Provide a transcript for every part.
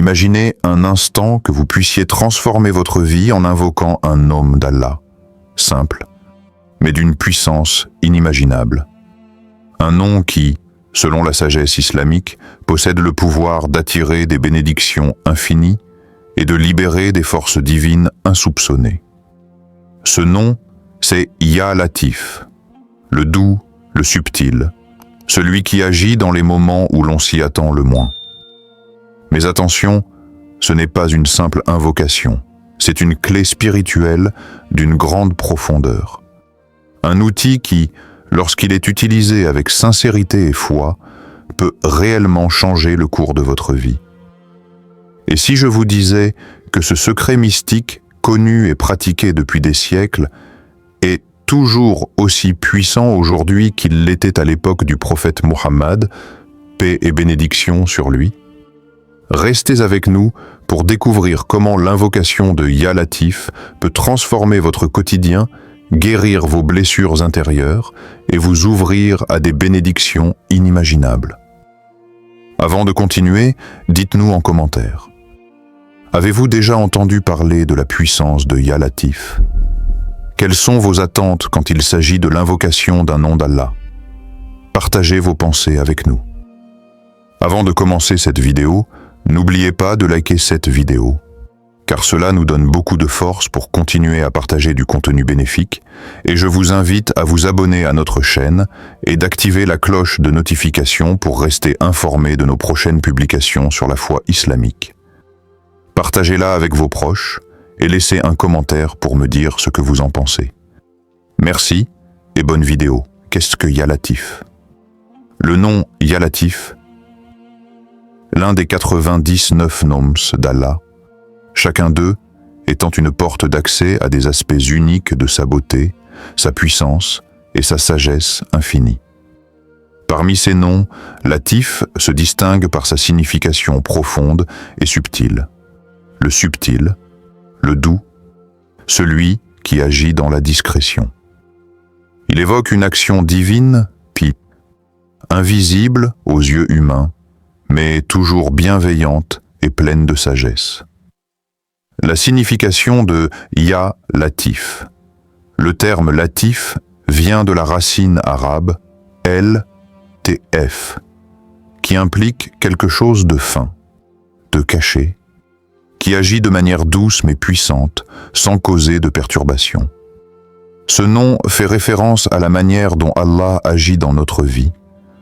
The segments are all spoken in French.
Imaginez un instant que vous puissiez transformer votre vie en invoquant un nom d'Allah, simple, mais d'une puissance inimaginable. Un nom qui, selon la sagesse islamique, possède le pouvoir d'attirer des bénédictions infinies et de libérer des forces divines insoupçonnées. Ce nom, c'est Ya Latif, le doux, le subtil, celui qui agit dans les moments où l'on s'y attend le moins. Mais attention, ce n'est pas une simple invocation, c'est une clé spirituelle d'une grande profondeur. Un outil qui, lorsqu'il est utilisé avec sincérité et foi, peut réellement changer le cours de votre vie. Et si je vous disais que ce secret mystique, connu et pratiqué depuis des siècles, est toujours aussi puissant aujourd'hui qu'il l'était à l'époque du prophète Mohammed, paix et bénédiction sur lui? Restez avec nous pour découvrir comment l'invocation de Ya Latif peut transformer votre quotidien, guérir vos blessures intérieures et vous ouvrir à des bénédictions inimaginables. Avant de continuer, dites-nous en commentaire. Avez-vous déjà entendu parler de la puissance de Ya Latif? Quelles sont vos attentes quand il s'agit de l'invocation d'un nom d'Allah? Partagez vos pensées avec nous. Avant de commencer cette vidéo, n'oubliez pas de liker cette vidéo, car cela nous donne beaucoup de force pour continuer à partager du contenu bénéfique, et je vous invite à vous abonner à notre chaîne et d'activer la cloche de notification pour rester informé de nos prochaines publications sur la foi islamique. Partagez-la avec vos proches et laissez un commentaire pour me dire ce que vous en pensez. Merci et bonne vidéo. Qu'est-ce que Ya Latif? Le nom Ya Latif, l'un des 99 noms d'Allah, chacun d'eux étant une porte d'accès à des aspects uniques de sa beauté, sa puissance et sa sagesse infinie. Parmi ces noms, Latif se distingue par sa signification profonde et subtile. Le subtil, le doux, celui qui agit dans la discrétion. Il évoque une action divine, puis invisible aux yeux humains, mais toujours bienveillante et pleine de sagesse. La signification de Ya Latif. Le terme Latif vient de la racine arabe LTF, qui implique quelque chose de fin, de caché, qui agit de manière douce mais puissante, sans causer de perturbation. Ce nom fait référence à la manière dont Allah agit dans notre vie,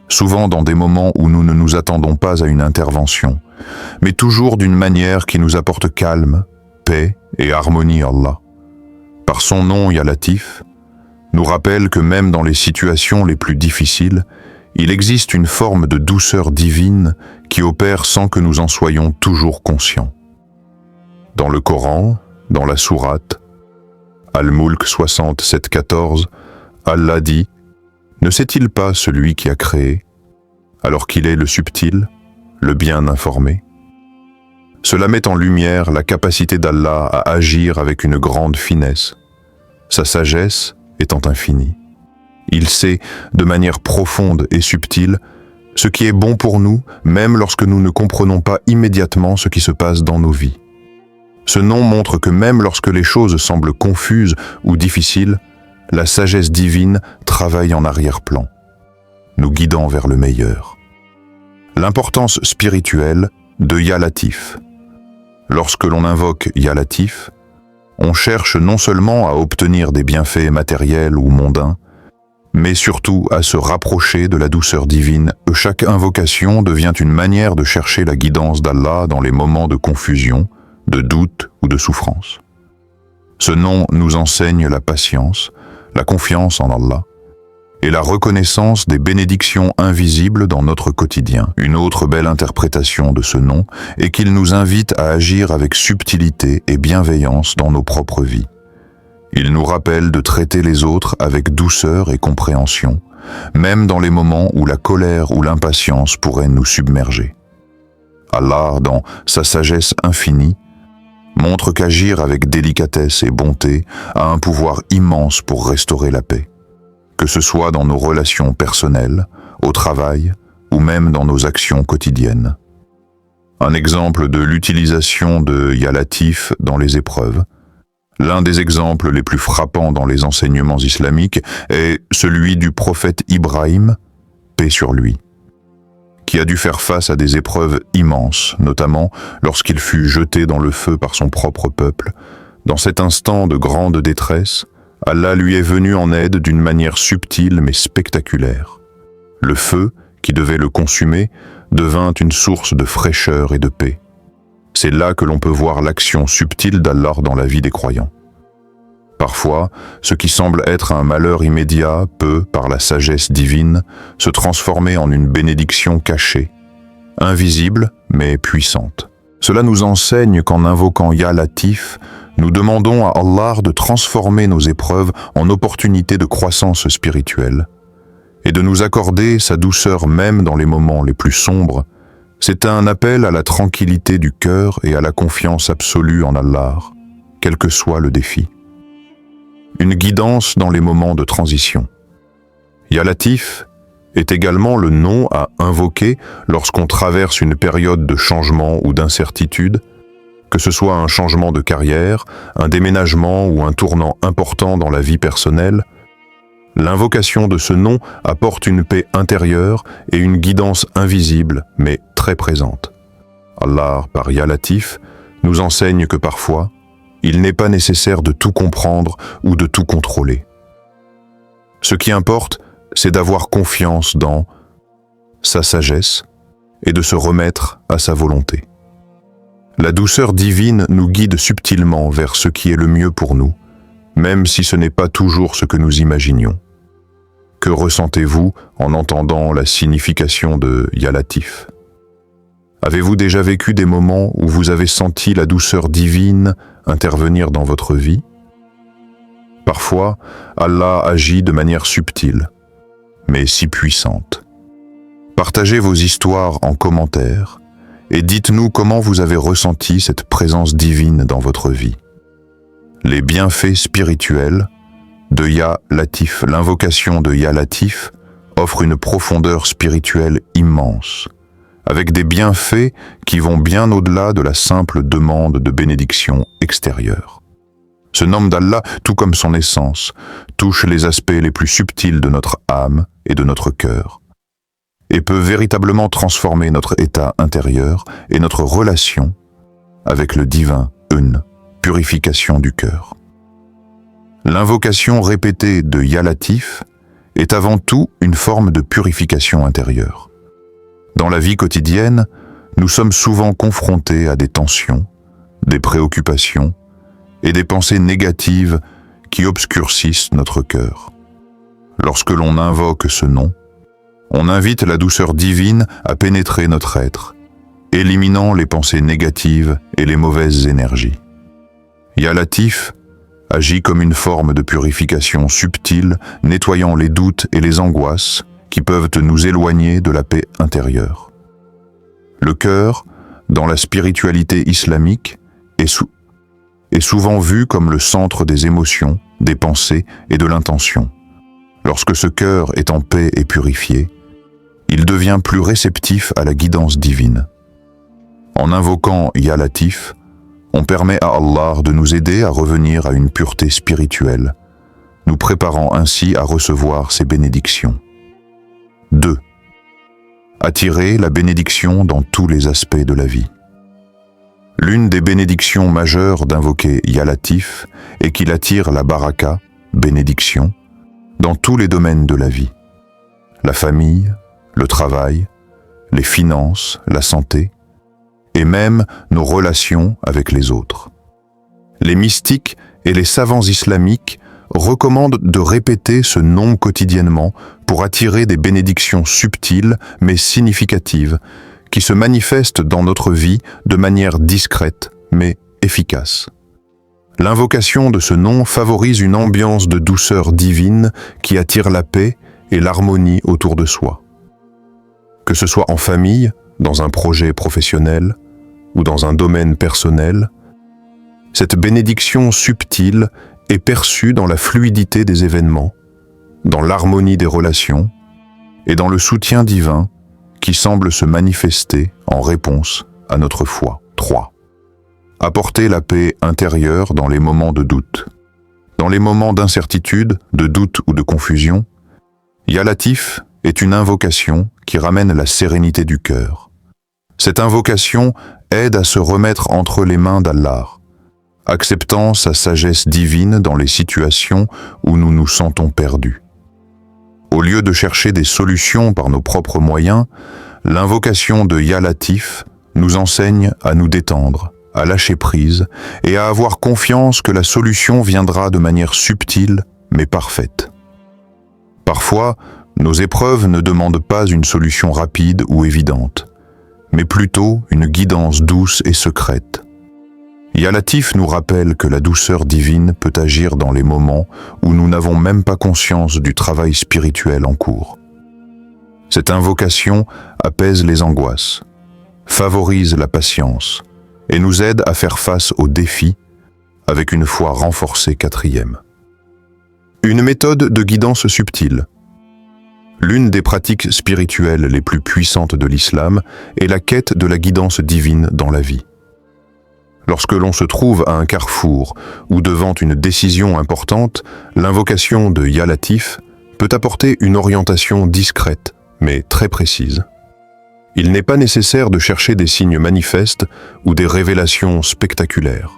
souvent dans des moments où nous ne nous attendons pas à une intervention, mais toujours d'une manière qui nous apporte calme, paix et harmonie Allah. Par son nom Ya Latif, nous rappelle que même dans les situations les plus difficiles, il existe une forme de douceur divine qui opère sans que nous en soyons toujours conscients. Dans le Coran, dans la sourate Al-Mulk 67-14, Allah dit « Ne sait-il pas celui qui a créé, alors qu'il est le subtil, le bien informé ?» Cela met en lumière la capacité d'Allah à agir avec une grande finesse, sa sagesse étant infinie. Il sait, de manière profonde et subtile, ce qui est bon pour nous, même lorsque nous ne comprenons pas immédiatement ce qui se passe dans nos vies. Ce nom montre que même lorsque les choses semblent confuses ou difficiles, la sagesse divine travaille en arrière-plan, nous guidant vers le meilleur. L'importance spirituelle de Ya Latif. Lorsque l'on invoque Ya Latif, on cherche non seulement à obtenir des bienfaits matériels ou mondains, mais surtout à se rapprocher de la douceur divine. Chaque invocation devient une manière de chercher la guidance d'Allah dans les moments de confusion, de doute ou de souffrance. Ce nom nous enseigne la patience, la confiance en Allah et la reconnaissance des bénédictions invisibles dans notre quotidien. Une autre belle interprétation de ce nom est qu'il nous invite à agir avec subtilité et bienveillance dans nos propres vies. Il nous rappelle de traiter les autres avec douceur et compréhension, même dans les moments où la colère ou l'impatience pourraient nous submerger. Allah, dans sa sagesse infinie, montre qu'agir avec délicatesse et bonté a un pouvoir immense pour restaurer la paix, que ce soit dans nos relations personnelles, au travail ou même dans nos actions quotidiennes. Un exemple de l'utilisation de Ya Latif dans les épreuves. L'un des exemples les plus frappants dans les enseignements islamiques est celui du prophète Ibrahim, paix sur lui, qui a dû faire face à des épreuves immenses, notamment lorsqu'il fut jeté dans le feu par son propre peuple. Dans cet instant de grande détresse, Allah lui est venu en aide d'une manière subtile mais spectaculaire. Le feu, qui devait le consumer, devint une source de fraîcheur et de paix. C'est là que l'on peut voir l'action subtile d'Allah dans la vie des croyants. Parfois, ce qui semble être un malheur immédiat peut, par la sagesse divine, se transformer en une bénédiction cachée, invisible mais puissante. Cela nous enseigne qu'en invoquant Ya Latif, nous demandons à Allah de transformer nos épreuves en opportunités de croissance spirituelle et de nous accorder sa douceur même dans les moments les plus sombres. C'est un appel à la tranquillité du cœur et à la confiance absolue en Allah, quel que soit le défi. Une guidance dans les moments de transition. Ya Latif est également le nom à invoquer lorsqu'on traverse une période de changement ou d'incertitude, que ce soit un changement de carrière, un déménagement ou un tournant important dans la vie personnelle. L'invocation de ce nom apporte une paix intérieure et une guidance invisible, mais très présente. Allah, par Ya Latif, nous enseigne que parfois, il n'est pas nécessaire de tout comprendre ou de tout contrôler. Ce qui importe, c'est d'avoir confiance dans sa sagesse et de se remettre à sa volonté. La douceur divine nous guide subtilement vers ce qui est le mieux pour nous, même si ce n'est pas toujours ce que nous imaginions. Que ressentez-vous en entendant la signification de Ya Latif? Avez-vous déjà vécu des moments où vous avez senti la douceur divine intervenir dans votre vie? Parfois, Allah agit de manière subtile, mais si puissante. Partagez vos histoires en commentaire et dites-nous comment vous avez ressenti cette présence divine dans votre vie. Les bienfaits spirituels de Ya Latif. L'invocation de Ya Latif offre une profondeur spirituelle immense, avec des bienfaits qui vont bien au-delà de la simple demande de bénédiction extérieure. Ce nom d'Allah, tout comme son essence, touche les aspects les plus subtils de notre âme et de notre cœur, et peut véritablement transformer notre état intérieur et notre relation avec le divin, une purification du cœur. L'invocation répétée de Ya Latif est avant tout une forme de purification intérieure. Dans la vie quotidienne, nous sommes souvent confrontés à des tensions, des préoccupations et des pensées négatives qui obscurcissent notre cœur. Lorsque l'on invoque ce nom, on invite la douceur divine à pénétrer notre être, éliminant les pensées négatives et les mauvaises énergies. Ya Latif agit comme une forme de purification subtile, nettoyant les doutes et les angoisses qui peuvent nous éloigner de la paix intérieure. Le cœur, dans la spiritualité islamique, est souvent vu comme le centre des émotions, des pensées et de l'intention. Lorsque ce cœur est en paix et purifié, il devient plus réceptif à la guidance divine. En invoquant Ya Latif, on permet à Allah de nous aider à revenir à une pureté spirituelle, nous préparant ainsi à recevoir ses bénédictions. 2. Attirer la bénédiction dans tous les aspects de la vie. L'une des bénédictions majeures d'invoquer Ya Latif est qu'il attire la baraka, bénédiction, dans tous les domaines de la vie. La famille, le travail, les finances, la santé, et même nos relations avec les autres. Les mystiques et les savants islamiques recommandent de répéter ce nom quotidiennement pour attirer des bénédictions subtiles mais significatives qui se manifestent dans notre vie de manière discrète mais efficace. L'invocation de ce nom favorise une ambiance de douceur divine qui attire la paix et l'harmonie autour de soi. Que ce soit en famille, dans un projet professionnel ou dans un domaine personnel, cette bénédiction subtile est perçue dans la fluidité des événements, dans l'harmonie des relations et dans le soutien divin qui semble se manifester en réponse à notre foi. 3. Apporter la paix intérieure dans les moments de doute. Dans les moments d'incertitude, de doute ou de confusion, Ya Latif est une invocation qui ramène la sérénité du cœur. Cette invocation aide à se remettre entre les mains d'Allah, acceptant sa sagesse divine dans les situations où nous nous sentons perdus. Au lieu de chercher des solutions par nos propres moyens, l'invocation de Ya Latif nous enseigne à nous détendre, à lâcher prise et à avoir confiance que la solution viendra de manière subtile mais parfaite. Parfois, nos épreuves ne demandent pas une solution rapide ou évidente, mais plutôt une guidance douce et secrète. Ya Latif nous rappelle que la douceur divine peut agir dans les moments où nous n'avons même pas conscience du travail spirituel en cours. Cette invocation apaise les angoisses, favorise la patience et nous aide à faire face aux défis avec une foi renforcée. 4e. Une méthode de guidance subtile. L'une des pratiques spirituelles les plus puissantes de l'islam est la quête de la guidance divine dans la vie. Lorsque l'on se trouve à un carrefour ou devant une décision importante, l'invocation de Ya Latif peut apporter une orientation discrète, mais très précise. Il n'est pas nécessaire de chercher des signes manifestes ou des révélations spectaculaires.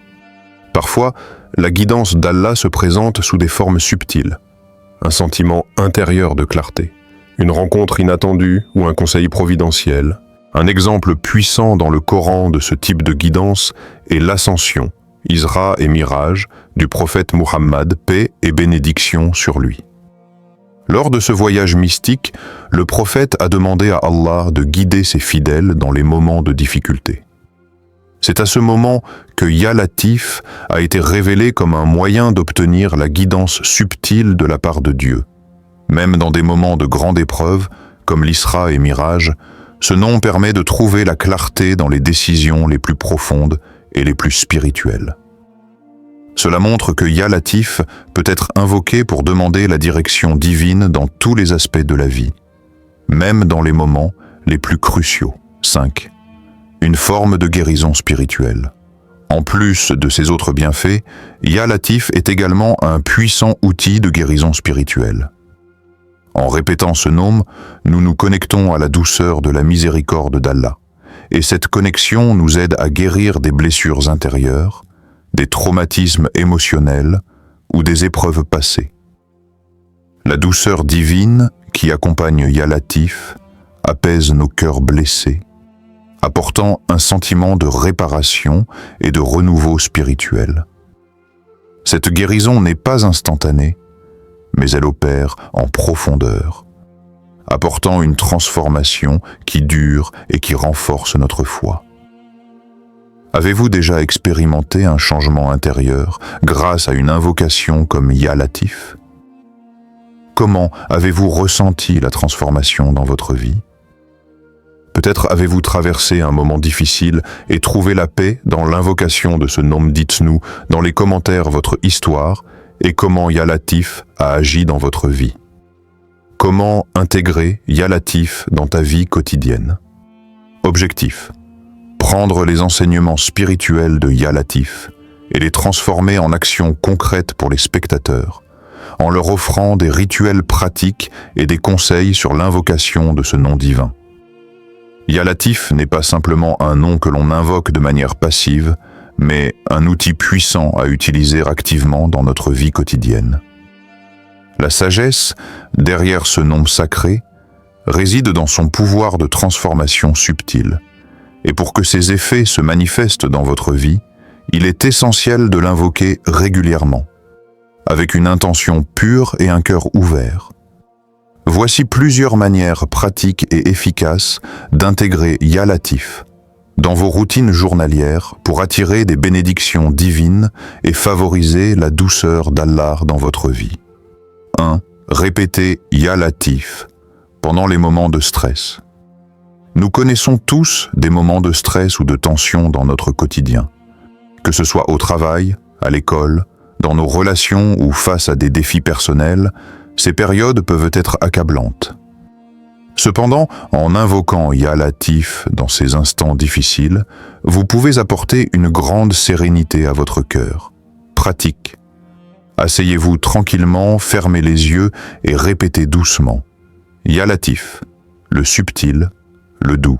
Parfois, la guidance d'Allah se présente sous des formes subtiles, un sentiment intérieur de clarté, une rencontre inattendue ou un conseil providentiel. Un exemple puissant dans le Coran de ce type de guidance est l'ascension, Isra et Miraj, du prophète Muhammad, paix et bénédiction sur lui. Lors de ce voyage mystique, le prophète a demandé à Allah de guider ses fidèles dans les moments de difficulté. C'est à ce moment que Ya Latif a été révélé comme un moyen d'obtenir la guidance subtile de la part de Dieu. Même dans des moments de grande épreuve, comme l'Isra et Miraj, ce nom permet de trouver la clarté dans les décisions les plus profondes et les plus spirituelles. Cela montre que Ya Latif peut être invoqué pour demander la direction divine dans tous les aspects de la vie, même dans les moments les plus cruciaux. 5. Une forme de guérison spirituelle. En plus de ses autres bienfaits, Ya Latif est également un puissant outil de guérison spirituelle. En répétant ce nom, nous nous connectons à la douceur de la miséricorde d'Allah, et cette connexion nous aide à guérir des blessures intérieures, des traumatismes émotionnels ou des épreuves passées. La douceur divine qui accompagne Ya Latif apaise nos cœurs blessés, apportant un sentiment de réparation et de renouveau spirituel. Cette guérison n'est pas instantanée, mais elle opère en profondeur, apportant une transformation qui dure et qui renforce notre foi. Avez-vous déjà expérimenté un changement intérieur grâce à une invocation comme Ya Latif? Comment avez-vous ressenti la transformation dans votre vie? Peut-être avez-vous traversé un moment difficile et trouvé la paix dans l'invocation de ce nom. Dites-nous dans les commentaires votre histoire et comment Ya Latif a agi dans votre vie. Comment intégrer Ya Latif dans ta vie quotidienne? Objectif: prendre les enseignements spirituels de Ya Latif et les transformer en actions concrètes pour les spectateurs, en leur offrant des rituels pratiques et des conseils sur l'invocation de ce nom divin. Ya Latif n'est pas simplement un nom que l'on invoque de manière passive, mais un outil puissant à utiliser activement dans notre vie quotidienne. La sagesse, derrière ce nom sacré, réside dans son pouvoir de transformation subtile. Et pour que ses effets se manifestent dans votre vie, il est essentiel de l'invoquer régulièrement, avec une intention pure et un cœur ouvert. Voici plusieurs manières pratiques et efficaces d'intégrer Ya Latif dans vos routines journalières pour attirer des bénédictions divines et favoriser la douceur d'Allah dans votre vie. 1. Répétez Ya Latif pendant les moments de stress. Nous connaissons tous des moments de stress ou de tension dans notre quotidien, que ce soit au travail, à l'école, dans nos relations ou face à des défis personnels. Ces périodes peuvent être accablantes. Cependant, en invoquant Ya Latif dans ces instants difficiles, vous pouvez apporter une grande sérénité à votre cœur. Pratique. Asseyez-vous tranquillement, fermez les yeux et répétez doucement. Ya Latif, le subtil, le doux.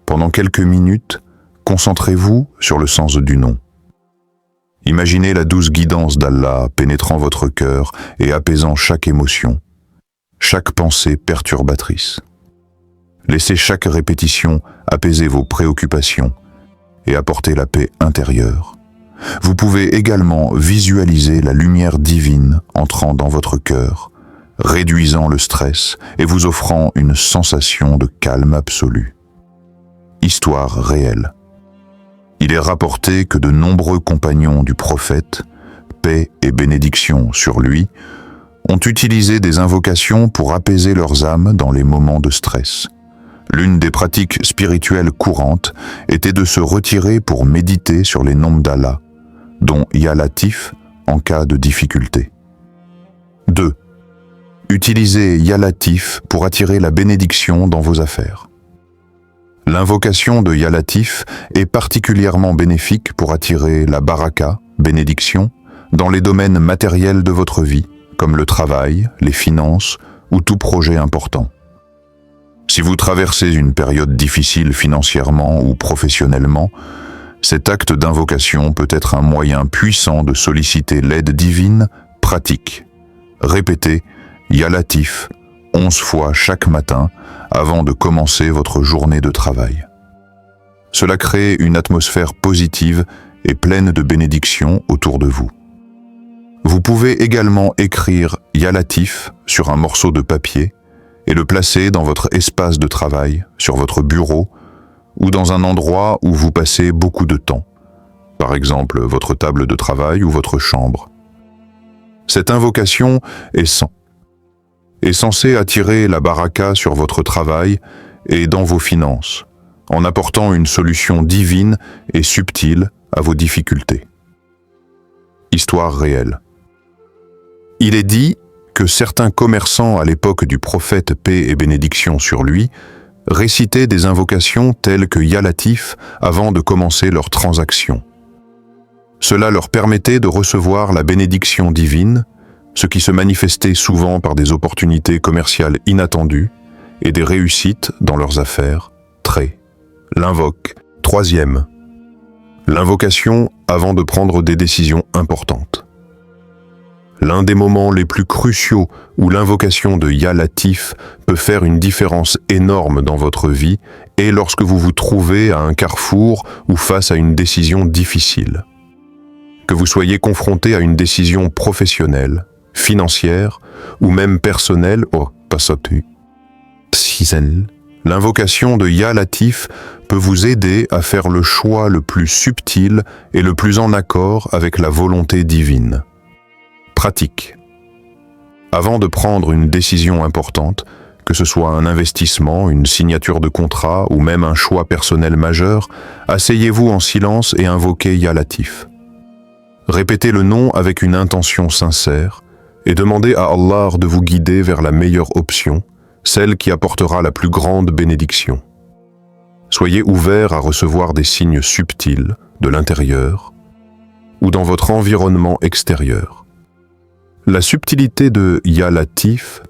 Pendant quelques minutes, concentrez-vous sur le sens du nom. Imaginez la douce guidance d'Allah pénétrant votre cœur et apaisant chaque émotion, chaque pensée perturbatrice. Laissez chaque répétition apaiser vos préoccupations et apporter la paix intérieure. Vous pouvez également visualiser la lumière divine entrant dans votre cœur, réduisant le stress et vous offrant une sensation de calme absolu. Histoire réelle. Il est rapporté que de nombreux compagnons du prophète, paix et bénédiction sur lui, ont utilisé des invocations pour apaiser leurs âmes dans les moments de stress. L'une des pratiques spirituelles courantes était de se retirer pour méditer sur les noms d'Allah, dont Ya Latif en cas de difficulté. 2. Utilisez Ya Latif pour attirer la bénédiction dans vos affaires. L'invocation de Ya Latif est particulièrement bénéfique pour attirer la baraka, bénédiction, dans les domaines matériels de votre vie, comme le travail, les finances ou tout projet important. Si vous traversez une période difficile financièrement ou professionnellement, cet acte d'invocation peut être un moyen puissant de solliciter l'aide divine pratique. Répétez Ya Latif 11 fois chaque matin avant de commencer votre journée de travail. Cela crée une atmosphère positive et pleine de bénédictions autour de vous. Vous pouvez également écrire Ya Latif sur un morceau de papier et le placer dans votre espace de travail, sur votre bureau ou dans un endroit où vous passez beaucoup de temps, par exemple votre table de travail ou votre chambre. Cette invocation est censée attirer la baraka sur votre travail et dans vos finances, en apportant une solution divine et subtile à vos difficultés. Histoire réelle. Il est dit que certains commerçants à l'époque du prophète paix et bénédiction sur lui récitaient des invocations telles que Ya Latif avant de commencer leurs transactions. Cela leur permettait de recevoir la bénédiction divine, ce qui se manifestait souvent par des opportunités commerciales inattendues et des réussites dans leurs affaires. L'invoque. 3e. L'invocation avant de prendre des décisions importantes. L'un des moments les plus cruciaux où l'invocation de Ya Latif peut faire une différence énorme dans votre vie est lorsque vous vous trouvez à un carrefour ou face à une décision difficile. Que vous soyez confronté à une décision professionnelle, financière ou même personnelle, l'invocation de Ya Latif peut vous aider à faire le choix le plus subtil et le plus en accord avec la volonté divine. Pratique. Avant de prendre une décision importante, que ce soit un investissement, une signature de contrat ou même un choix personnel majeur, asseyez-vous en silence et invoquez Ya Latif. Répétez le nom avec une intention sincère et demandez à Allah de vous guider vers la meilleure option, celle qui apportera la plus grande bénédiction. Soyez ouvert à recevoir des signes subtils de l'intérieur ou dans votre environnement extérieur. La subtilité de Ya Latif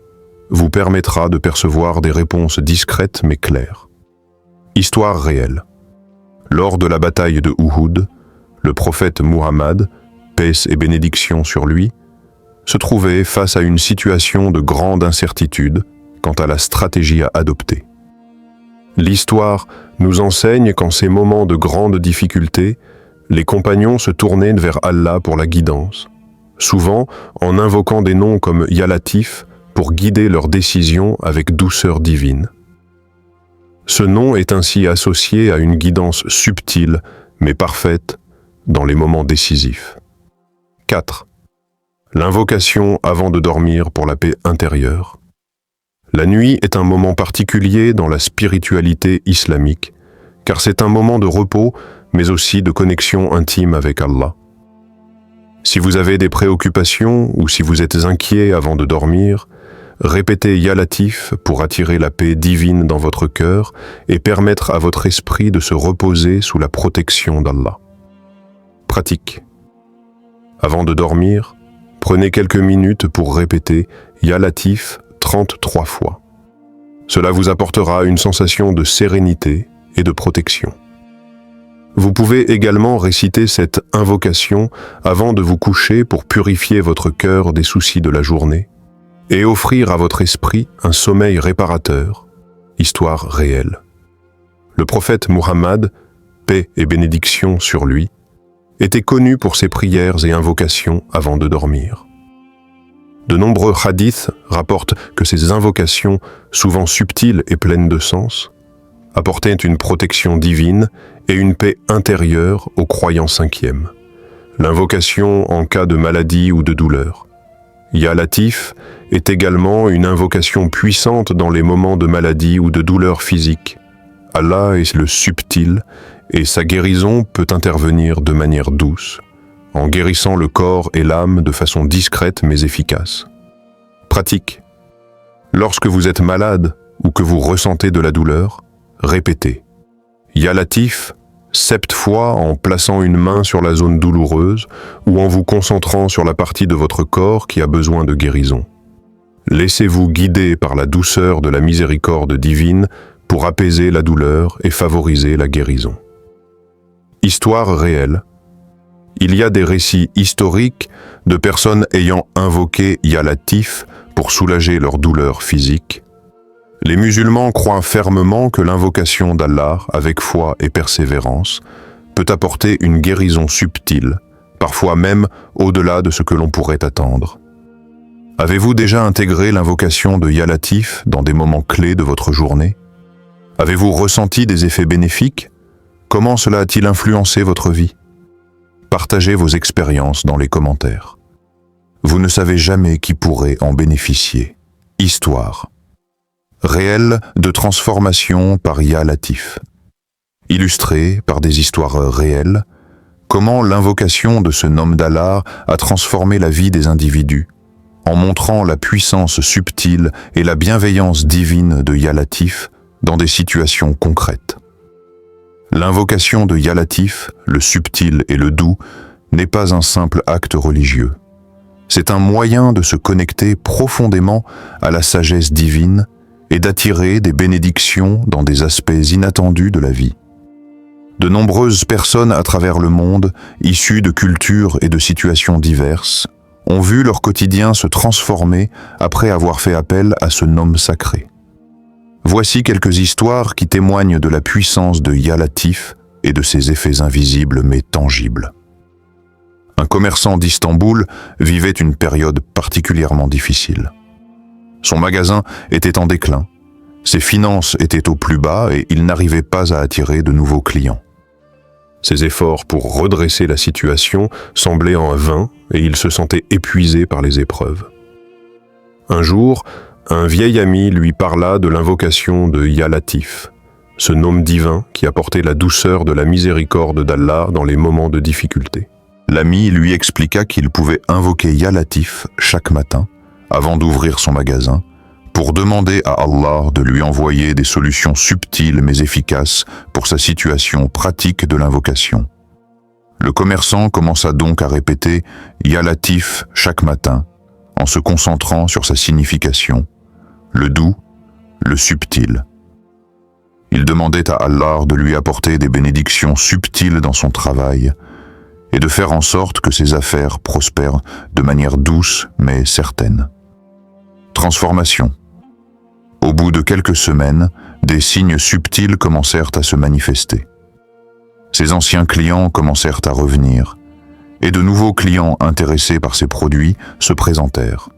vous permettra de percevoir des réponses discrètes mais claires. Histoire réelle. Lors de la bataille de Uhud, le prophète Muhammad, paix et bénédiction sur lui, se trouvait face à une situation de grande incertitude quant à la stratégie à adopter. L'histoire nous enseigne qu'en ces moments de grande difficulté, les compagnons se tournaient vers Allah pour la guidance, souvent en invoquant des noms comme Ya Latif pour guider leurs décisions avec douceur divine. Ce nom est ainsi associé à une guidance subtile mais parfaite dans les moments décisifs. 4. L'invocation avant de dormir pour la paix intérieure. La nuit est un moment particulier dans la spiritualité islamique, car c'est un moment de repos, mais aussi de connexion intime avec Allah. Si vous avez des préoccupations ou si vous êtes inquiet avant de dormir, Répétez Ya Latif pour attirer la paix divine dans votre cœur et permettre à votre esprit de se reposer sous la protection d'Allah. Pratique. Avant de dormir, prenez quelques minutes pour répéter Ya Latif 33 fois. Cela vous apportera une sensation de sérénité et de protection. Vous pouvez également réciter cette invocation avant de vous coucher pour purifier votre cœur des soucis de la journée et offrir à votre esprit un sommeil réparateur, histoire réelle. Le prophète Muhammad, paix et bénédiction sur lui, était connu pour ses prières et invocations avant de dormir. De nombreux hadiths rapportent que ces invocations, souvent subtiles et pleines de sens, apportaient une protection divine et une paix intérieure aux croyants cinquièmes. L'invocation en cas de maladie ou de douleur. Ya Latif est également une invocation puissante dans les moments de maladie ou de douleur physique. Allah est le subtil et sa guérison peut intervenir de manière douce, en guérissant le corps et l'âme de façon discrète mais efficace. Pratique. Lorsque vous êtes malade ou que vous ressentez de la douleur, répétez Ya Latif 7 fois en plaçant une main sur la zone douloureuse ou en vous concentrant sur la partie de votre corps qui a besoin de guérison. Laissez-vous guider par la douceur de la miséricorde divine pour apaiser la douleur et favoriser la guérison. Histoire réelle. Il y a des récits historiques de personnes ayant invoqué Ya Latif pour soulager leur douleur physique. Les musulmans croient fermement que l'invocation d'Allah, avec foi et persévérance, peut apporter une guérison subtile, parfois même au-delà de ce que l'on pourrait attendre. Avez-vous déjà intégré l'invocation de Ya Latif dans des moments clés de votre journée? Avez-vous ressenti des effets bénéfiques? Comment cela a-t-il influencé votre vie? Partagez vos expériences dans les commentaires. Vous ne savez jamais qui pourrait en bénéficier. Histoire réelle de transformation par Ya Latif. Illustrée par des histoires réelles, comment l'invocation de ce nom d'Allah a transformé la vie des individus, en montrant la puissance subtile et la bienveillance divine de Ya Latif dans des situations concrètes. L'invocation de Ya Latif, le subtil et le doux, n'est pas un simple acte religieux. C'est un moyen de se connecter profondément à la sagesse divine et d'attirer des bénédictions dans des aspects inattendus de la vie. De nombreuses personnes à travers le monde, issues de cultures et de situations diverses, ont vu leur quotidien se transformer après avoir fait appel à ce nom sacré. Voici quelques histoires qui témoignent de la puissance de Ya Latif et de ses effets invisibles mais tangibles. Un commerçant d'Istanbul vivait une période particulièrement difficile. Son magasin était en déclin, ses finances étaient au plus bas et il n'arrivait pas à attirer de nouveaux clients. Ses efforts pour redresser la situation semblaient en vain et il se sentait épuisé par les épreuves. Un jour, un vieil ami lui parla de l'invocation de Ya Latif, ce nom divin qui apportait la douceur de la miséricorde d'Allah dans les moments de difficulté. L'ami lui expliqua qu'il pouvait invoquer Ya Latif chaque matin, avant d'ouvrir son magasin, pour demander à Allah de lui envoyer des solutions subtiles mais efficaces pour sa situation pratique de l'invocation. Le commerçant commença donc à répéter Ya Latif chaque matin, en se concentrant sur sa signification, le doux, le subtil. Il demandait à Allah de lui apporter des bénédictions subtiles dans son travail et de faire en sorte que ses affaires prospèrent de manière douce mais certaine. Transformation. Au bout de quelques semaines, des signes subtils commencèrent à se manifester. Ses anciens clients commencèrent à revenir, et de nouveaux clients intéressés par ses produits se présentèrent.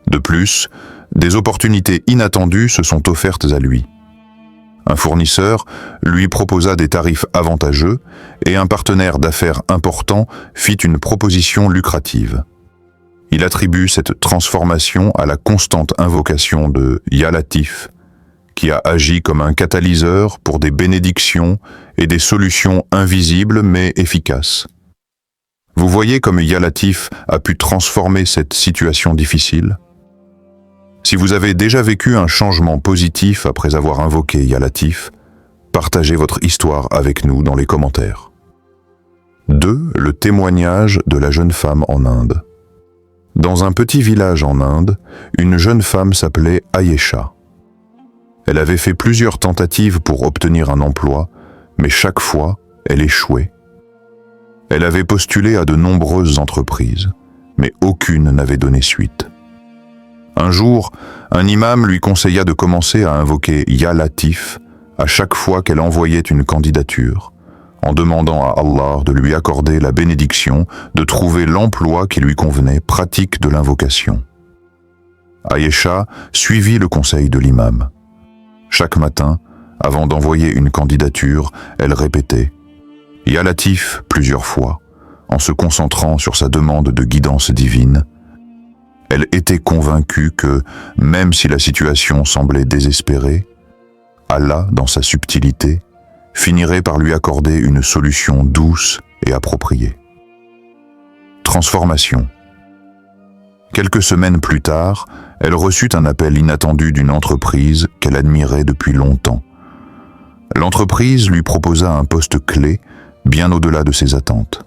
De plus, des opportunités inattendues se sont offertes à lui. Un fournisseur lui proposa des tarifs avantageux et un partenaire d'affaires important fit une proposition lucrative. Il attribue cette transformation à la constante invocation de Ya Latif, qui a agi comme un catalyseur pour des bénédictions et des solutions invisibles mais efficaces. Vous voyez comme Ya Latif a pu transformer cette situation difficile? Si vous avez déjà vécu un changement positif après avoir invoqué Ya Latif, partagez votre histoire avec nous dans les commentaires. 2. Le témoignage de la jeune femme en Inde. Dans un petit village en Inde, une jeune femme s'appelait Ayesha. Elle avait fait plusieurs tentatives pour obtenir un emploi, mais chaque fois, elle échouait. Elle avait postulé à de nombreuses entreprises, mais aucune n'avait donné suite. Un jour, un imam lui conseilla de commencer à invoquer Ya Latif à chaque fois qu'elle envoyait une candidature, en demandant à Allah de lui accorder la bénédiction de trouver l'emploi qui lui convenait, pratique de l'invocation. Ayesha suivit le conseil de l'imam. Chaque matin, avant d'envoyer une candidature, elle répétait « Ya Latif » plusieurs fois, en se concentrant sur sa demande de guidance divine. Elle était convaincue que, même si la situation semblait désespérée, Allah, dans sa subtilité, finirait par lui accorder une solution douce et appropriée. Transformation. Quelques semaines plus tard, elle reçut un appel inattendu d'une entreprise qu'elle admirait depuis longtemps. L'entreprise lui proposa un poste clé, bien au-delà de ses attentes.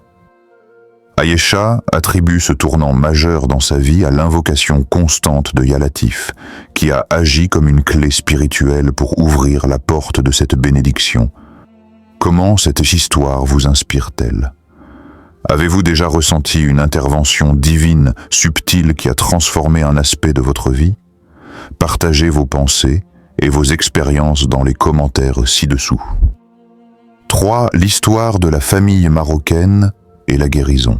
Ayesha attribue ce tournant majeur dans sa vie à l'invocation constante de Ya Latif, qui a agi comme une clé spirituelle pour ouvrir la porte de cette bénédiction. Comment cette histoire vous inspire-t-elle? Avez-vous déjà ressenti une intervention divine, subtile, qui a transformé un aspect de votre vie? Partagez vos pensées et vos expériences dans les commentaires ci-dessous. 3. L'histoire de la famille marocaine et la guérison.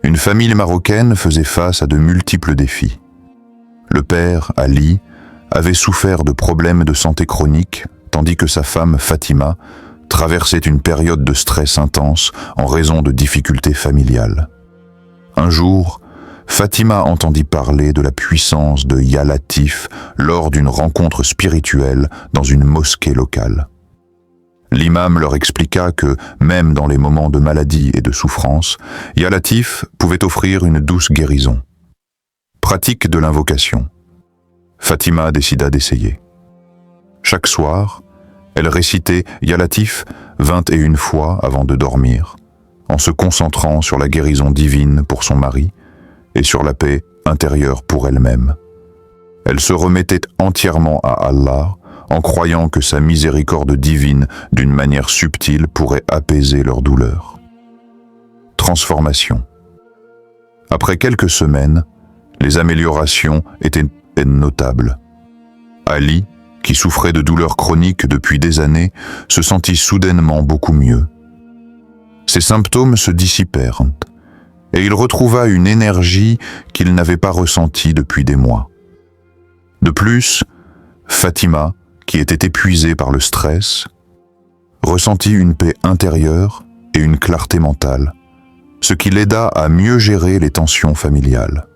Une famille marocaine faisait face à de multiples défis. Le père, Ali, avait souffert de problèmes de santé chroniques, tandis que sa femme, Fatima, traversait une période de stress intense en raison de difficultés familiales. Un jour, Fatima entendit parler de la puissance de Ya Latif lors d'une rencontre spirituelle dans une mosquée locale. L'imam leur expliqua que, même dans les moments de maladie et de souffrance, Ya Latif pouvait offrir une douce guérison. Pratique de l'invocation. Fatima décida d'essayer. Chaque soir, elle récitait Ya Latif 21 fois avant de dormir, en se concentrant sur la guérison divine pour son mari et sur la paix intérieure pour elle-même. Elle se remettait entièrement à Allah, en croyant que sa miséricorde divine, d'une manière subtile, pourrait apaiser leur douleur. Transformation. Après quelques semaines, les améliorations étaient notables. Ali, qui souffrait de douleurs chroniques depuis des années, se sentit soudainement beaucoup mieux. Ses symptômes se dissipèrent, et il retrouva une énergie qu'il n'avait pas ressentie depuis des mois. De plus, Fatima, qui était épuisée par le stress, ressentit une paix intérieure et une clarté mentale, ce qui l'aida à mieux gérer les tensions familiales.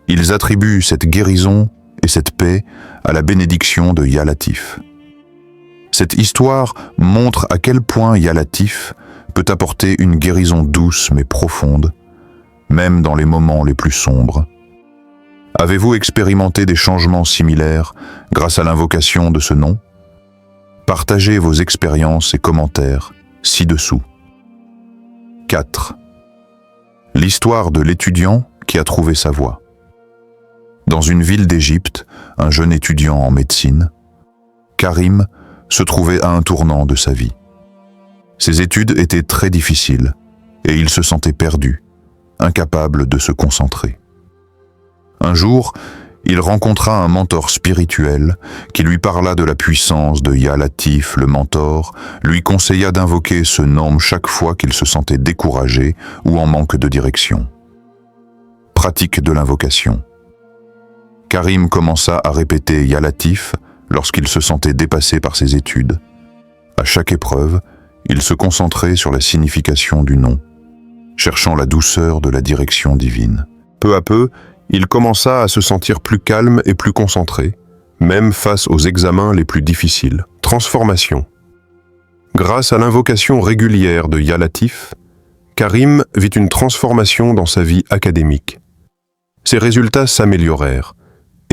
Ils attribuent cette guérison et cette paix à la bénédiction de Ya Latif. Cette histoire montre à quel point Ya Latif peut apporter une guérison douce mais profonde, même dans les moments les plus sombres. Avez-vous expérimenté des changements similaires grâce à l'invocation de ce nom? Partagez vos expériences et commentaires ci-dessous. 4. L'histoire de l'étudiant qui a trouvé sa voie. Dans une ville d'Égypte, un jeune étudiant en médecine, Karim, se trouvait à un tournant de sa vie. Ses études étaient très difficiles et il se sentait perdu, incapable de se concentrer. Un jour, il rencontra un mentor spirituel qui lui parla de la puissance de Ya Latif. Le mentor lui conseilla d'invoquer ce nom chaque fois qu'il se sentait découragé ou en manque de direction. Pratique de l'invocation. Karim commença à répéter Ya Latif lorsqu'il se sentait dépassé par ses études. À chaque épreuve, il se concentrait sur la signification du nom, cherchant la douceur de la direction divine. Peu à peu, il commença à se sentir plus calme et plus concentré, même face aux examens les plus difficiles. Transformation. Grâce à l'invocation régulière de Ya Latif, Karim vit une transformation dans sa vie académique. Ses résultats s'améliorèrent,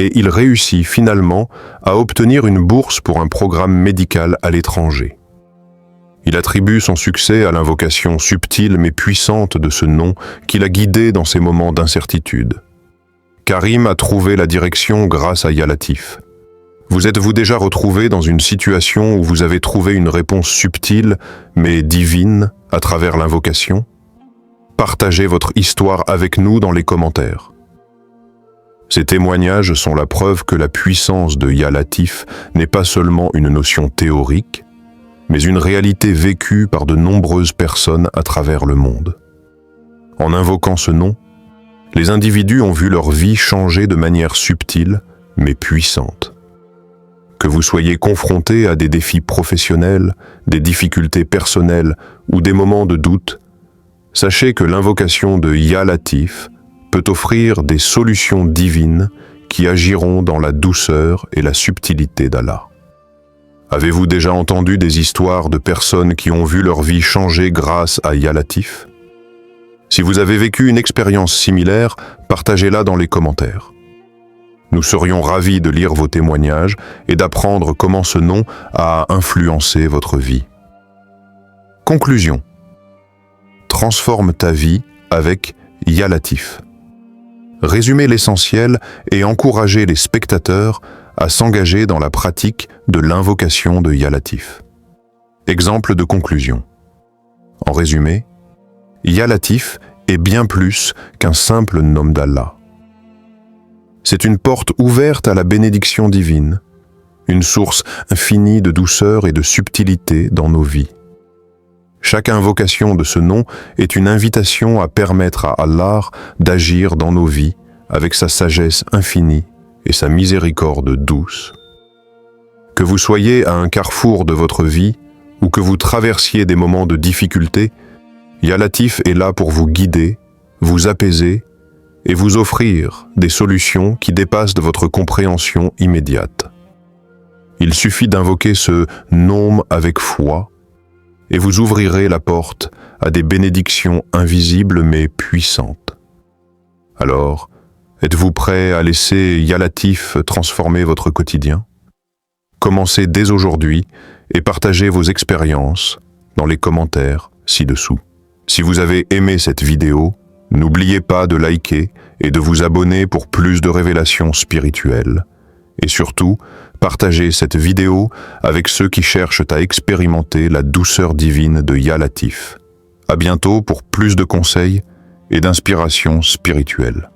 et il réussit finalement à obtenir une bourse pour un programme médical à l'étranger. Il attribue son succès à l'invocation subtile mais puissante de ce nom qui l'a guidé dans ses moments d'incertitude. Karim a trouvé la direction grâce à Ya Latif. Vous êtes-vous déjà retrouvé dans une situation où vous avez trouvé une réponse subtile mais divine à travers l'invocation? Partagez votre histoire avec nous dans les commentaires. Ces témoignages sont la preuve que la puissance de Ya Latif n'est pas seulement une notion théorique, mais une réalité vécue par de nombreuses personnes à travers le monde. En invoquant ce nom, les individus ont vu leur vie changer de manière subtile mais puissante. Que vous soyez confronté à des défis professionnels, des difficultés personnelles ou des moments de doute, sachez que l'invocation de Ya Latif peut offrir des solutions divines qui agiront dans la douceur et la subtilité d'Allah. Avez-vous déjà entendu des histoires de personnes qui ont vu leur vie changer grâce à Ya Latif? Si vous avez vécu une expérience similaire, partagez-la dans les commentaires. Nous serions ravis de lire vos témoignages et d'apprendre comment ce nom a influencé votre vie. Conclusion. Transforme ta vie avec Ya Latif. Résumez l'essentiel et encouragez les spectateurs à s'engager dans la pratique de l'invocation de Ya Latif. Exemple de conclusion. En résumé, Ya Latif est bien plus qu'un simple nom d'Allah. C'est une porte ouverte à la bénédiction divine, une source infinie de douceur et de subtilité dans nos vies. Chaque invocation de ce nom est une invitation à permettre à Allah d'agir dans nos vies avec sa sagesse infinie et sa miséricorde douce. Que vous soyez à un carrefour de votre vie ou que vous traversiez des moments de difficulté, Ya Latif est là pour vous guider, vous apaiser et vous offrir des solutions qui dépassent de votre compréhension immédiate. Il suffit d'invoquer ce nom avec foi et vous ouvrirez la porte à des bénédictions invisibles mais puissantes. Alors, êtes-vous prêt à laisser Ya Latif transformer votre quotidien? Commencez dès aujourd'hui et partagez vos expériences dans les commentaires ci-dessous. Si vous avez aimé cette vidéo, n'oubliez pas de liker et de vous abonner pour plus de révélations spirituelles. Et surtout, partagez cette vidéo avec ceux qui cherchent à expérimenter la douceur divine de Ya Latif. À bientôt pour plus de conseils et d'inspiration spirituelle.